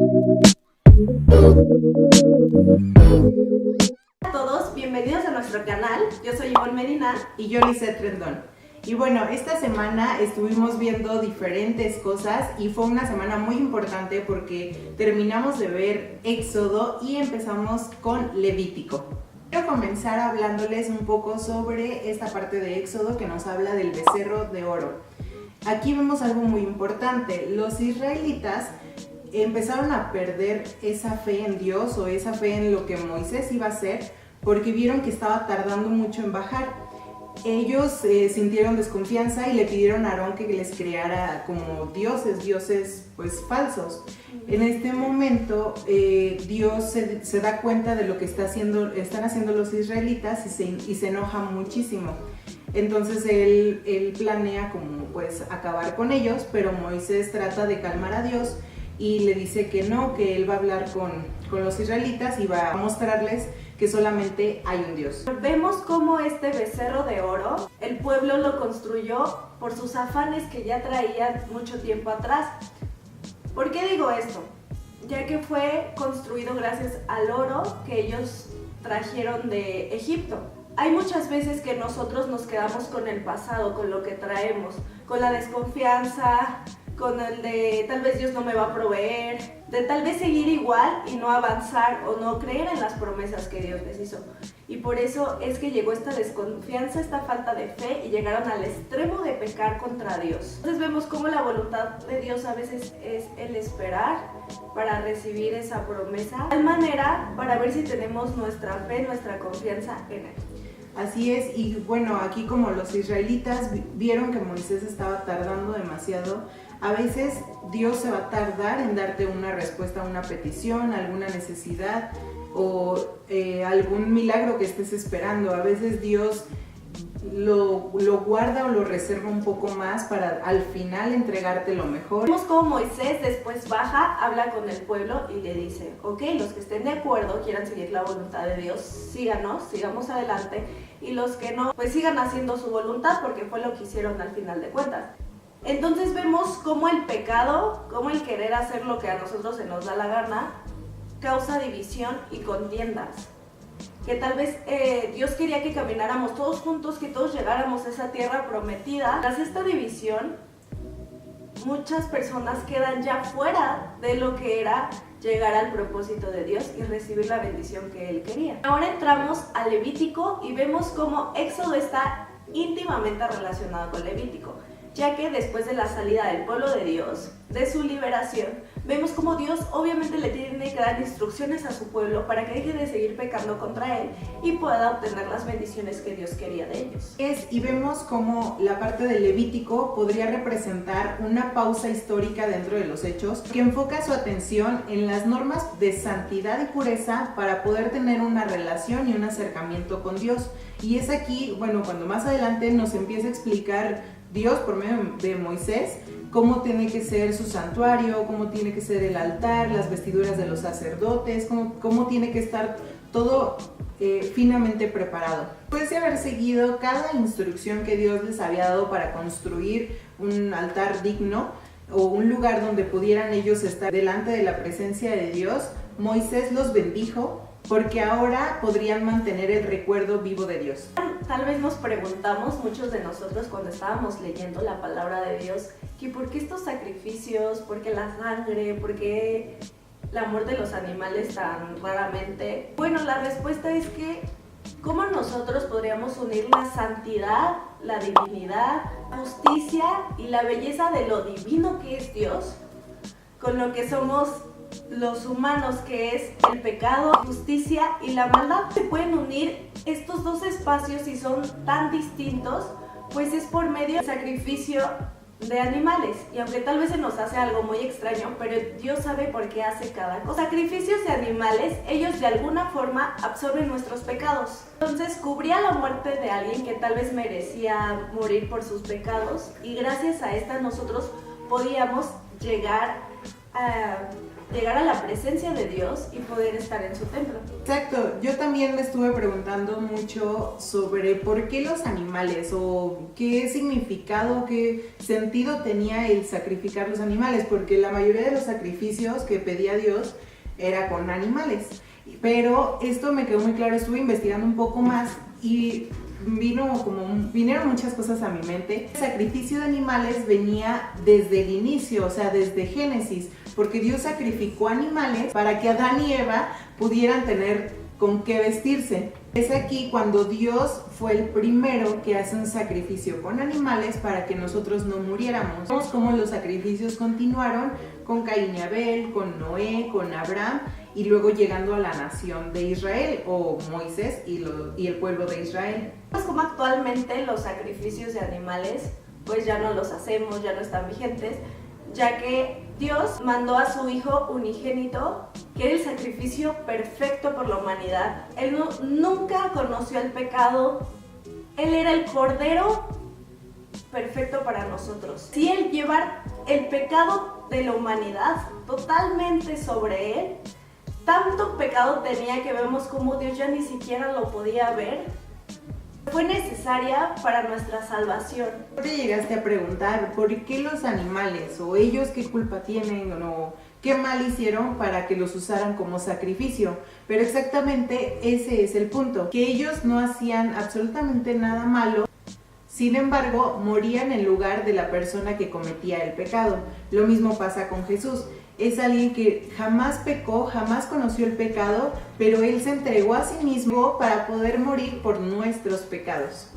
Hola a todos, bienvenidos a nuestro canal. Yo soy Ivonne Medina y yo Lisette Rendón. Y bueno, esta semana estuvimos viendo diferentes cosas y fue una semana muy importante porque terminamos de ver Éxodo y empezamos con Levítico. Quiero comenzar hablándoles un poco sobre esta parte de Éxodo que nos habla del becerro de oro. Aquí vemos algo muy importante. Los israelitas empezaron a perder esa fe en Dios o esa fe en lo que Moisés iba a hacer porque vieron que estaba tardando mucho en bajar. Ellos sintieron desconfianza y le pidieron a Aarón que les creara como dioses pues falsos. En este momento Dios se da cuenta de lo que están haciendo los israelitas y se enoja muchísimo. Entonces él planea como pues acabar con ellos, pero Moisés trata de calmar a Dios y le dice que no, que él va a hablar con los israelitas y va a mostrarles que solamente hay un Dios. Vemos cómo este becerro de oro, el pueblo lo construyó por sus afanes que ya traían mucho tiempo atrás. ¿Por qué digo esto? Ya que fue construido gracias al oro que ellos trajeron de Egipto. Hay muchas veces que nosotros nos quedamos con el pasado, con lo que traemos, con la desconfianza, con el de tal vez Dios no me va a proveer, de tal vez seguir igual y no avanzar o no creer en las promesas que Dios les hizo. Y por eso es que llegó esta desconfianza, esta falta de fe y llegaron al extremo de pecar contra Dios. Entonces vemos cómo la voluntad de Dios a veces es el esperar para recibir esa promesa, de tal manera para ver si tenemos nuestra fe, nuestra confianza en Él. Así es, y bueno, aquí como los israelitas vieron que Moisés estaba tardando demasiado, a veces Dios se va a tardar en darte una respuesta a una petición, alguna necesidad o algún milagro que estés esperando. A veces Dios lo guarda o lo reserva un poco más para al final entregarte lo mejor. Vemos cómo Moisés después baja, habla con el pueblo y le dice: ok, los que estén de acuerdo, quieran seguir la voluntad de Dios, sigamos adelante, y los que no, pues sigan haciendo su voluntad porque fue lo que hicieron al final de cuentas. Entonces vemos cómo el pecado, cómo el querer hacer lo que a nosotros se nos da la gana, causa división y contiendas. Que tal vez Dios quería que camináramos todos juntos, que todos llegáramos a esa tierra prometida. Tras esta división, muchas personas quedan ya fuera de lo que era llegar al propósito de Dios y recibir la bendición que Él quería. Ahora entramos a Levítico y vemos cómo Éxodo está íntimamente relacionado con Levítico, ya que después de la salida del pueblo de Dios, de su liberación, vemos como Dios obviamente le tiene que dar instrucciones a su pueblo para que deje de seguir pecando contra Él y pueda obtener las bendiciones que Dios quería de ellos. Y vemos como la parte del Levítico podría representar una pausa histórica dentro de los hechos que enfoca su atención en las normas de santidad y pureza para poder tener una relación y un acercamiento con Dios. Y es aquí, bueno, cuando más adelante nos empieza a explicar Dios por medio de Moisés cómo tiene que ser su santuario, cómo tiene que ser el altar, las vestiduras de los sacerdotes, cómo tiene que estar todo finamente preparado. Después de haber seguido cada instrucción que Dios les había dado para construir un altar digno o un lugar donde pudieran ellos estar delante de la presencia de Dios, Moisés los bendijo porque ahora podrían mantener el recuerdo vivo de Dios. Tal vez nos preguntamos, muchos de nosotros cuando estábamos leyendo la palabra de Dios, que por qué estos sacrificios, por qué la sangre, por qué la muerte de los animales tan raramente. Bueno, la respuesta es que ¿cómo nosotros podríamos unir la santidad, la divinidad, la justicia y la belleza de lo divino que es Dios con lo que somos los humanos, que es el pecado, la justicia y la maldad? Se pueden unir estos dos espacios y son tan distintos, pues es por medio del sacrificio de animales. Y aunque tal vez se nos hace algo muy extraño, pero Dios sabe por qué hace cada cosa. Sacrificios de animales, ellos de alguna forma absorben nuestros pecados. Entonces cubría la muerte de alguien que tal vez merecía morir por sus pecados, y gracias a esta nosotros podíamos llegar llegar a la presencia de Dios y poder estar en su templo. Exacto, yo también me estuve preguntando mucho sobre por qué los animales o qué significado, qué sentido tenía el sacrificar los animales, porque la mayoría de los sacrificios que pedía Dios era con animales. Pero esto me quedó muy claro, estuve investigando un poco más y vinieron muchas cosas a mi mente. El sacrificio de animales venía desde el inicio, o sea, desde Génesis, porque Dios sacrificó animales para que Adán y Eva pudieran tener con qué vestirse. Es aquí cuando Dios fue el primero que hace un sacrificio con animales para que nosotros no muriéramos. Vemos cómo los sacrificios continuaron con Caín y Abel, con Noé, con Abraham y luego llegando a la nación de Israel o Moisés y el pueblo de Israel. Pues como actualmente los sacrificios de animales pues ya no los hacemos, ya no están vigentes, ya que Dios mandó a su Hijo unigénito, que era el sacrificio perfecto por la humanidad. Él nunca conoció el pecado, Él era el Cordero perfecto para nosotros. Si Él llevar el pecado de la humanidad totalmente sobre Él, tanto pecado tenía que vemos como Dios ya ni siquiera lo podía ver, fue necesaria para nuestra salvación. ¿Te llegaste a preguntar por qué los animales o ellos qué culpa tienen o qué mal hicieron para que los usaran como sacrificio? Pero exactamente ese es el punto, que ellos no hacían absolutamente nada malo. Sin embargo, morían en lugar de la persona que cometía el pecado. Lo mismo pasa con Jesús. Es alguien que jamás pecó, jamás conoció el pecado, pero Él se entregó a sí mismo para poder morir por nuestros pecados.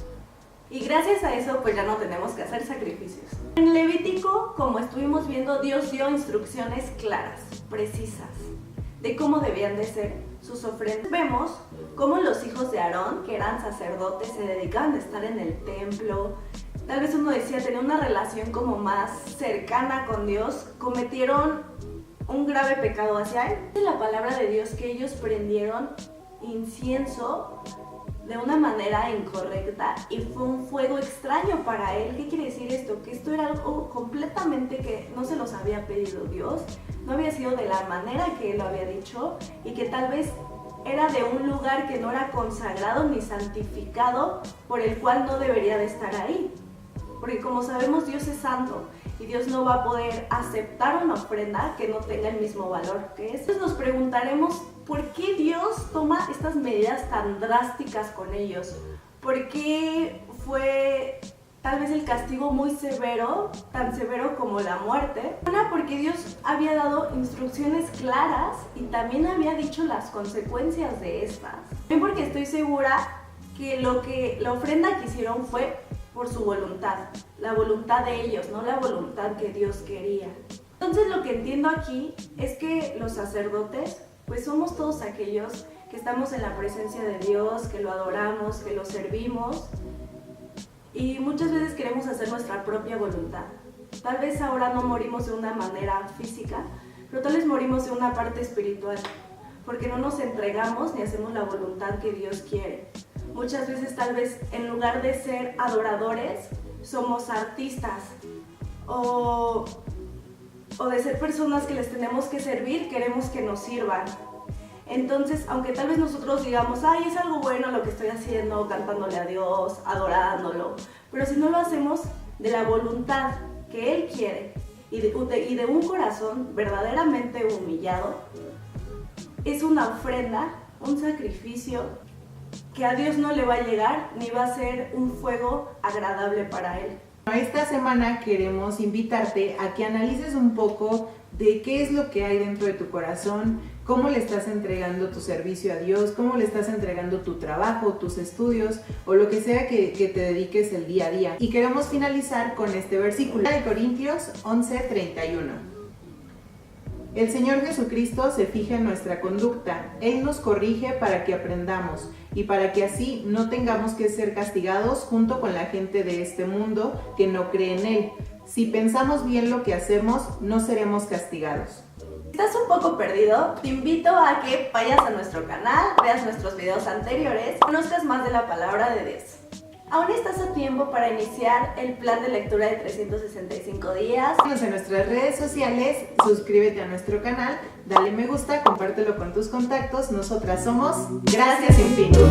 Y gracias a eso, pues ya no tenemos que hacer sacrificios. En Levítico, como estuvimos viendo, Dios dio instrucciones claras, precisas, de cómo debían de ser sus ofrendas. Vemos cómo los hijos de Aarón, que eran sacerdotes, se dedicaban a estar en el templo. Tal vez uno decía, tener una relación como más cercana con Dios, cometieron un grave pecado hacia Él. Es la palabra de Dios que ellos prendieron incienso de una manera incorrecta y fue un fuego extraño para Él. ¿Qué quiere decir esto? Que esto era algo completamente que no se los había pedido Dios, no había sido de la manera que Él lo había dicho y que tal vez era de un lugar que no era consagrado ni santificado, por el cual no debería de estar ahí. Porque como sabemos, Dios es santo y Dios no va a poder aceptar una ofrenda que no tenga el mismo valor que es. Entonces nos preguntaremos, ¿por qué Dios toma estas medidas tan drásticas con ellos? ¿Por qué fue tal vez el castigo muy severo, tan severo como la muerte? Una, porque Dios había dado instrucciones claras y también había dicho las consecuencias de estas. También porque estoy segura que la ofrenda que hicieron fue por su voluntad, la voluntad de ellos, no la voluntad que Dios quería. Entonces lo que entiendo aquí es que los sacerdotes, pues somos todos aquellos que estamos en la presencia de Dios, que lo adoramos, que lo servimos y muchas veces queremos hacer nuestra propia voluntad. Tal vez ahora no morimos de una manera física, pero tal vez morimos de una parte espiritual, porque no nos entregamos ni hacemos la voluntad que Dios quiere. Muchas veces tal vez en lugar de ser adoradores, somos artistas o de ser personas que les tenemos que servir, queremos que nos sirvan. Entonces, aunque tal vez nosotros digamos, ay, es algo bueno lo que estoy haciendo, cantándole a Dios, adorándolo, pero si no lo hacemos de la voluntad que Él quiere y de un corazón verdaderamente humillado, es una ofrenda, un sacrificio que a Dios no le va a llegar ni va a ser un fuego agradable para Él. Esta semana queremos invitarte a que analices un poco de qué es lo que hay dentro de tu corazón, cómo le estás entregando tu servicio a Dios, cómo le estás entregando tu trabajo, tus estudios o lo que sea que te dediques el día a día. Y queremos finalizar con este versículo de Corintios 11:31. El Señor Jesucristo se fija en nuestra conducta, Él nos corrige para que aprendamos y para que así no tengamos que ser castigados junto con la gente de este mundo que no cree en Él. Si pensamos bien lo que hacemos, no seremos castigados. Si estás un poco perdido, te invito a que vayas a nuestro canal, veas nuestros videos anteriores, conozcas más de la palabra de Dios. Aún estás a tiempo para iniciar el plan de lectura de 365 días. Síguenos en nuestras redes sociales, suscríbete a nuestro canal, dale me gusta, compártelo con tus contactos. Nosotras somos Gracias Infinito.